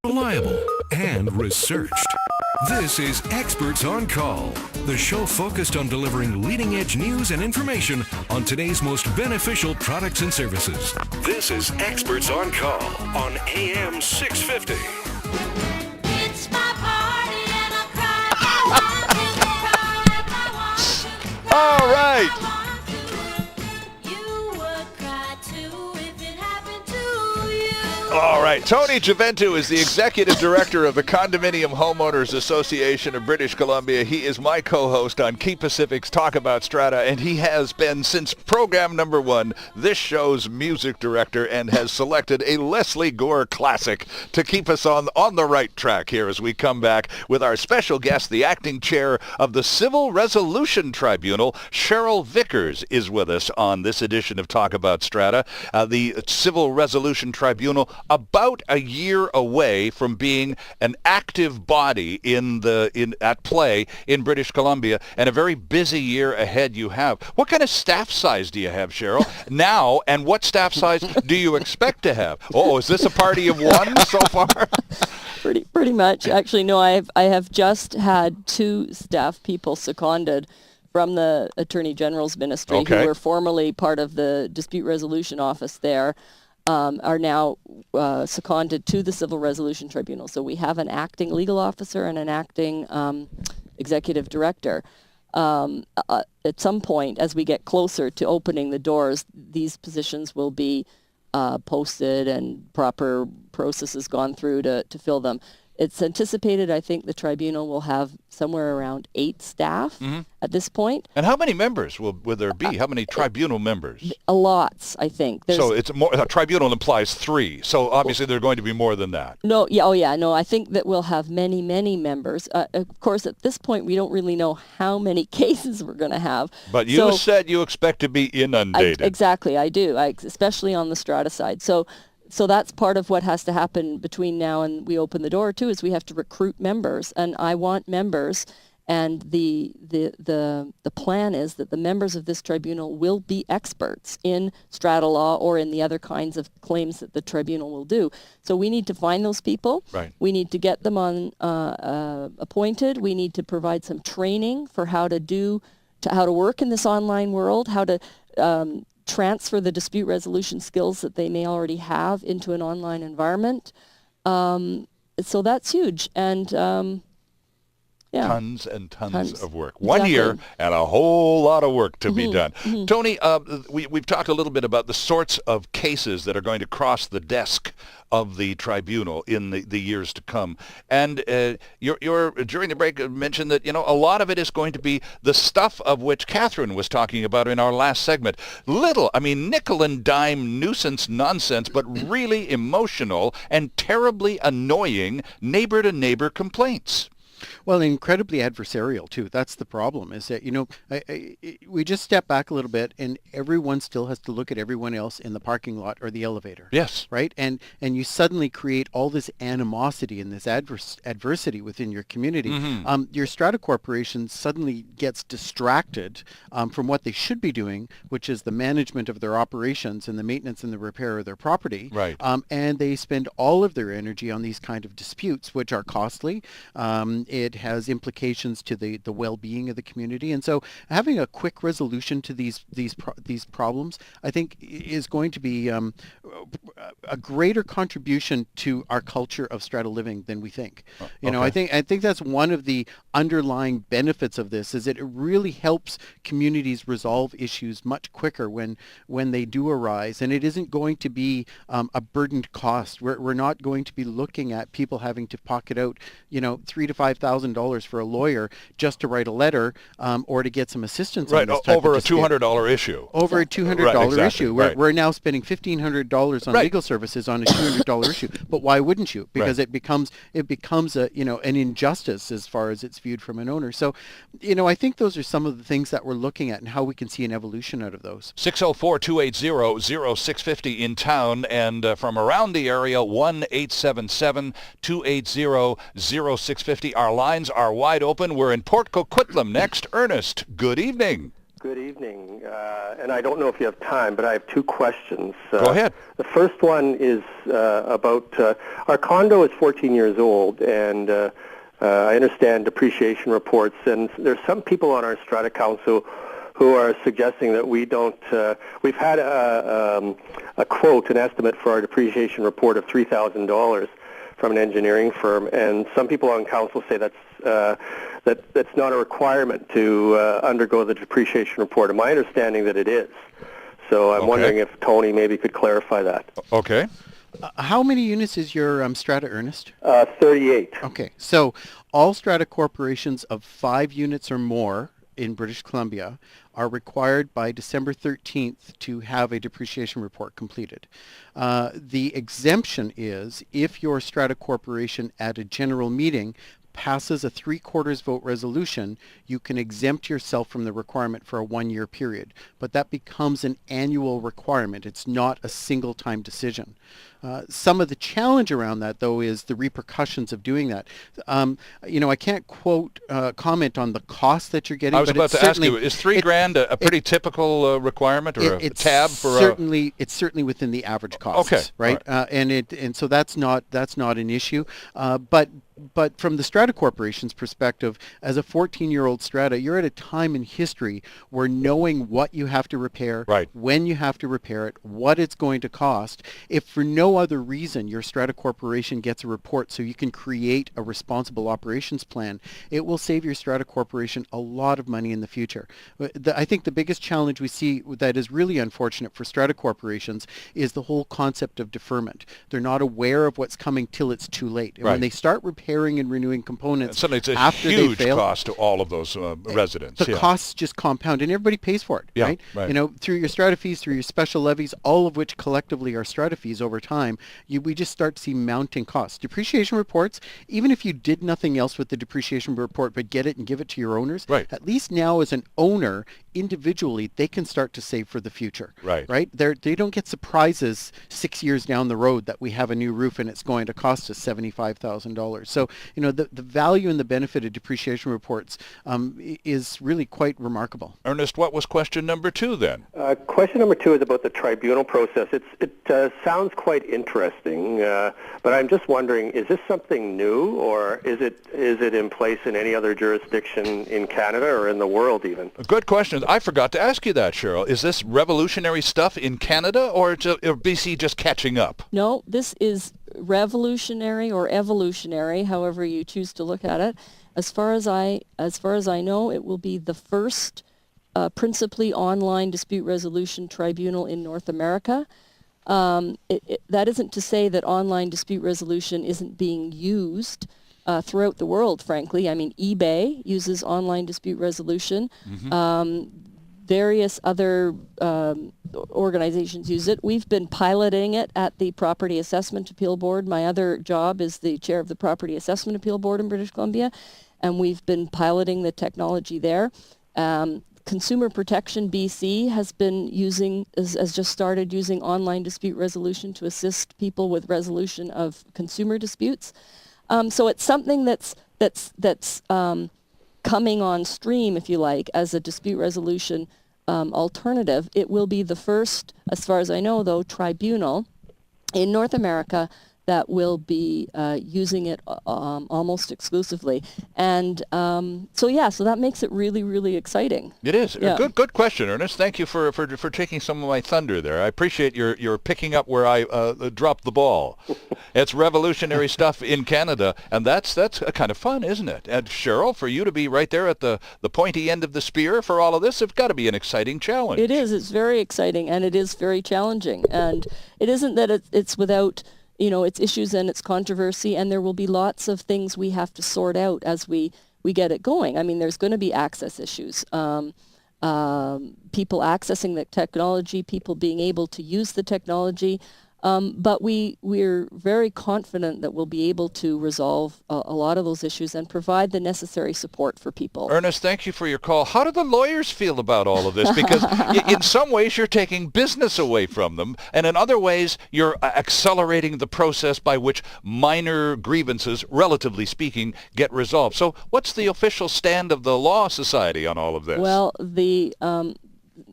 reliable, and researched. This is Experts on Call, the show focused on delivering leading-edge news and information on today's most beneficial products and services. This is Experts on Call on AM 650. It's my party and I'll cry if I want to. All right. You would cry too if it happened to you. All right. Tony Giventu is the Executive Director of the Condominium Homeowners Association of British Columbia. He is my co-host on Key Pacific's Talk About Strata, and he has been, since program number 1, this show's music director and has selected a Leslie Gore classic to keep us on the right track here as we come back with our special guest, the acting chair of the Civil Resolution Tribunal. Cheryl Vickers is with us on this edition of Talk About Strata. The Civil Resolution Tribunal, about a year away from being an active body at play in British Columbia, and a very busy year ahead you have. What kind of staff size do you have, Cheryl, now, and what staff size do you expect to have? Oh, is this a party of one so far? Pretty much. Actually, no, I have just had 2 staff people seconded from the Attorney General's Ministry who were formerly part of the Dispute Resolution Office there. Are now seconded to the Civil Resolution Tribunal. So we have an acting legal officer and an acting executive director. At some point, as we get closer to opening the doors, these positions will be posted and proper processes gone through to fill them. It's anticipated, I think, the tribunal will have somewhere around 8 staff at this point. And how many members will there be? How many tribunal members? A lot, I think. So it's more. A tribunal implies 3. So obviously there are going to be more than that. No, I think that we'll have many, many members. Of course, at this point, we don't really know how many cases we're going to have. But you said you expect to be inundated. Exactly, I do, especially on the Strata side. So that's part of what has to happen between now and we open the door too, is we have to recruit members, and I want members, and the plan is that the members of this tribunal will be experts in strata law or in the other kinds of claims that the tribunal will do. So we need to find those people. Right. We need to get them on appointed. We need to provide some training for how to work in this online world, how to transfer the dispute resolution skills that they may already have into an online environment. So that's huge. And tons and tons of work. Exactly. 1 year and a whole lot of work to be done. Tony, we've talked a little bit about the sorts of cases that are going to cross the desk of the tribunal in the years to come. And you're during the break mentioned that, a lot of it is going to be the stuff of which Catherine was talking about in our last segment. Nickel and dime nuisance nonsense, but really emotional and terribly annoying neighbor-to-neighbor complaints. Well, incredibly adversarial, too. That's the problem, is that, we just step back a little bit and everyone still has to look at everyone else in the parking lot or the elevator. Yes. Right? And you suddenly create all this animosity and this adversity within your community. Your strata corporation suddenly gets distracted from what they should be doing, which is the management of their operations and the maintenance and the repair of their property. Right. And they spend all of their energy on these kind of disputes, which are costly. It has implications to the well-being of the community, and so having a quick resolution to these problems, I think, is going to be a greater contribution to our culture of strata living than we think. I think that's one of the underlying benefits of this, is that it really helps communities resolve issues much quicker when they do arise, and it isn't going to be a burdened cost. We're not going to be looking at people having to pocket out $3,000 to $5,000 for a lawyer just to write a letter or to get some assistance on this type over of a $200 issue. Over a $200 issue. Right. We're now spending $1,500 on legal services on a $200 issue. But why wouldn't you? Because it becomes a an injustice as far as it's viewed from an owner. So, I think those are some of the things that we're looking at and how we can see an evolution out of those. 604-280-0650 in town, and from around the area, 1-877-280-0650. Our lines are wide open. We're in Port Coquitlam next. Ernest, good evening. Good evening, and I don't know if you have time, but I have two questions. Go ahead. The first one is about our condo is 14 years old, and I understand depreciation reports, and there's some people on our Strata Council who are suggesting that we don't. We've had a quote, an estimate for our depreciation report of $3,000 from an engineering firm, and some people on council say that's not a requirement to undergo the depreciation report. And my understanding that it is. So I'm wondering if Tony maybe could clarify that. Okay. How many units is your Strata, Ernest? 38. Okay, so all Strata corporations of 5 units or more in British Columbia are required by December 13th to have a depreciation report completed. The exemption is if your Strata corporation at a general meeting passes a 3/4 vote resolution, you can exempt yourself from the requirement for a 1-year period. But that becomes an annual requirement. It's not a single-time decision. Some of the challenge around that, though, is the repercussions of doing that. I can't comment on the cost that you're getting. I was but about to ask you, is $3,000 a pretty typical requirement or a tab for It's certainly within the average costs, okay, right? Right. And so that's not an issue. But from the Strata Corporation's perspective, as a 14-year-old Strata, you're at a time in history where knowing what you have to repair, right, when you have to repair it, what it's going to cost, if for no other reason your Strata Corporation gets a report so you can create a responsible operations plan, it will save your Strata Corporation a lot of money in the future. I think the biggest challenge we see that is really unfortunate for Strata Corporations is the whole concept of deferment. They're not aware of what's coming till it's too late. And when they start repairing and renewing components suddenly it's a after huge they fail, cost to all of those residents. The costs just compound, and everybody pays for it, right? Through your Strata fees, through your special levies, all of which collectively are Strata fees over time, we just start to see mounting costs. Depreciation reports, even if you did nothing else with the depreciation report but get it and give it to your owners, at least now as an owner, individually, they can start to save for the future. Right? They don't get surprises 6 years down the road that we have a new roof and it's going to cost us $75,000. So, the value and the benefit of depreciation reports is really quite remarkable. Ernest, what was question number 2 then? Question number 2 is about the tribunal process. It sounds quite interesting, but I'm just wondering, is this something new, or is it in place in any other jurisdiction in Canada or in the world even? Good question. I forgot to ask you that, Cheryl. Is this revolutionary stuff in Canada, or BC just catching up? No, this is revolutionary or evolutionary, however you choose to look at it. As far as I know, it will be the first principally online dispute resolution tribunal in North America. That isn't to say that online dispute resolution isn't being used throughout the world, frankly. I mean, eBay uses online dispute resolution. Various other organizations use it. We've been piloting it at the Property Assessment Appeal Board. My other job is the chair of the Property Assessment Appeal Board in British Columbia, and we've been piloting the technology there. Consumer Protection BC has just started using online dispute resolution to assist people with resolution of consumer disputes. So it's something that's coming on stream, if you like, as a dispute resolution alternative. It will be the first, as far as I know, though, tribunal in North America that will be using it almost exclusively. And so that makes it really, really exciting. It is. Yeah. Good question, Ernest. Thank you for taking some of my thunder there. I appreciate your picking up where I dropped the ball. It's revolutionary stuff in Canada, and that's kind of fun, isn't it? And Cheryl, for you to be right there at the pointy end of the spear for all of this, it's got to be an exciting challenge. It is. It's very exciting, and it is very challenging. And it isn't that it's without its issues and its controversy, and there will be lots of things we have to sort out as we get it going. I mean, there's going to be access issues. People accessing the technology, people being able to use the technology. But we're very confident that we'll be able to resolve a lot of those issues and provide the necessary support for people. Ernest, thank you for your call. How do the lawyers feel about all of this? Because in some ways you're taking business away from them, and in other ways you're accelerating the process by which minor grievances, relatively speaking, get resolved. So what's the official stand of the Law Society on all of this? Well,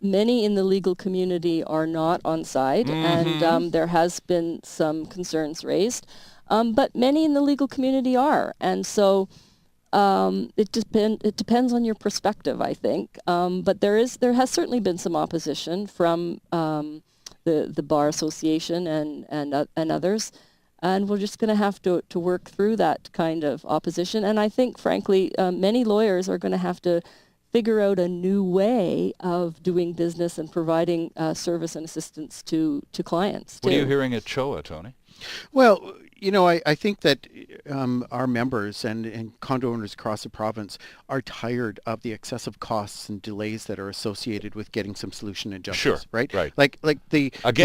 many in the legal community are not on side, and there has been some concerns raised, but many in the legal community are, and so it depends on your perspective, I think. But there has certainly been some opposition from the Bar Association and others, and we're just going to have to work through that kind of opposition. And I think, frankly, many lawyers are going to have to figure out a new way of doing business and providing service and assistance to clients. What are you hearing at CHOA, Tony? Well, I think that our members and condo owners across the province are tired of the excessive costs and delays that are associated with getting some solution and justice. Sure, right? right. Like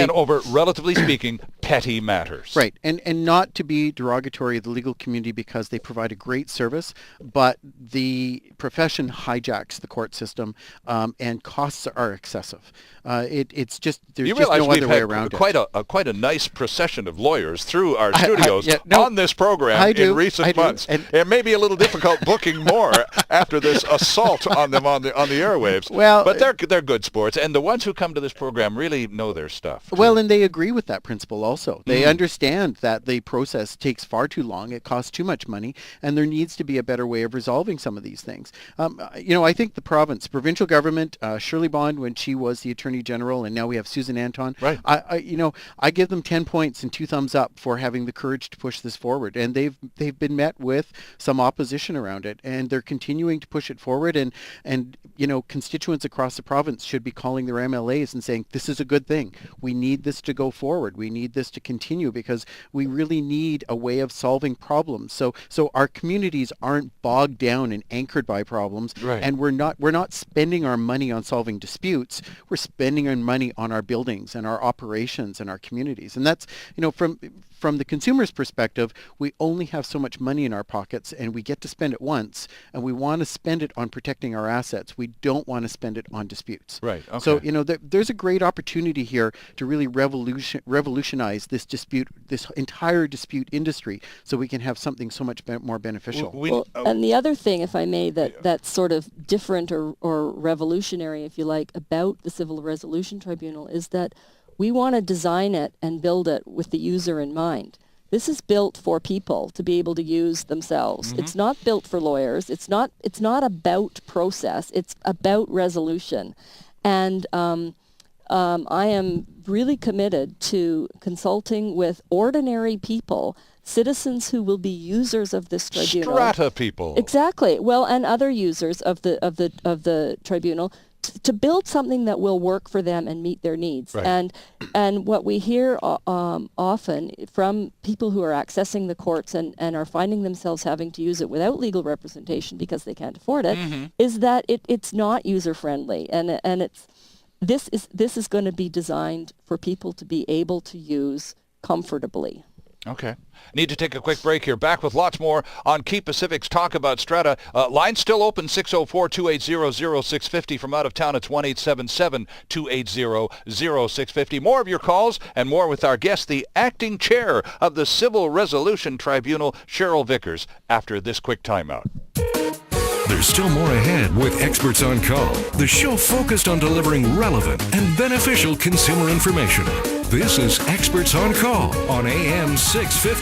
Over, relatively speaking, petty matters. Right, and not to be derogatory of the legal community because they provide a great service, but the profession hijacks the court system, and costs are excessive. It's just there's You just realize no we've other way had around quite it. quite a nice procession of lawyers through our studios no, on this program I in do, recent months. And it may be a little difficult booking more after this assault on them on the airwaves. Well, but they're good sports, and the ones who come to this program really know their stuff. Well, and they agree with that principle also. They understand that the process takes far too long, it costs too much money, and there needs to be a better way of resolving some of these things. I think the provincial government, Shirley Bond when she was the Attorney General, and now we have Susan Anton. Right. I give them 10 points and 2 thumbs up for having the courage to push this forward, and they've been met with some opposition around it, and they're continuing to push it forward, and constituents across the province should be calling their MLAs and saying this is a good thing. We need this to go forward. We need this to continue because we really need a way of solving problems. So our communities aren't bogged down and anchored by problems, right. And we're not spending our money on solving disputes. We're spending our money on our buildings and our operations and our communities, and that's from the consumer's perspective, we only have so much money in our pockets and we get to spend it once, and we want to spend it on protecting our assets. We don't want to spend it on disputes. Right. Okay. So, there's a great opportunity here to really revolutionize this entire dispute industry, so we can have something so much more beneficial. And the other thing, if I may, that's sort of different or revolutionary, if you like, about the Civil Resolution Tribunal is that we want to design it and build it with the user in mind. This is built for people to be able to use themselves. It's not built for lawyers. It's not about process. It's about resolution. And I am really committed to consulting with ordinary people, citizens who will be users of this tribunal. Strata people. Exactly. Well, and other users of the tribunal, to build something that will work for them and meet their needs. Right. And what we hear often from people who are accessing the courts and are finding themselves having to use it without legal representation because they can't afford it, is that it's not user friendly, and this is going to be designed for people to be able to use comfortably. Okay. Need to take a quick break here. Back with lots more on Quay Pacific's Talk About Strata. Line still open, 604-280-0650. From out of town, it's 1-877-280-0650. More of your calls and more with our guest, the acting chair of the Civil Resolution Tribunal, Cheryl Vickers, after this quick timeout. There's still more ahead with Experts on Call, the show focused on delivering relevant and beneficial consumer information. This is Experts on Call on AM 650.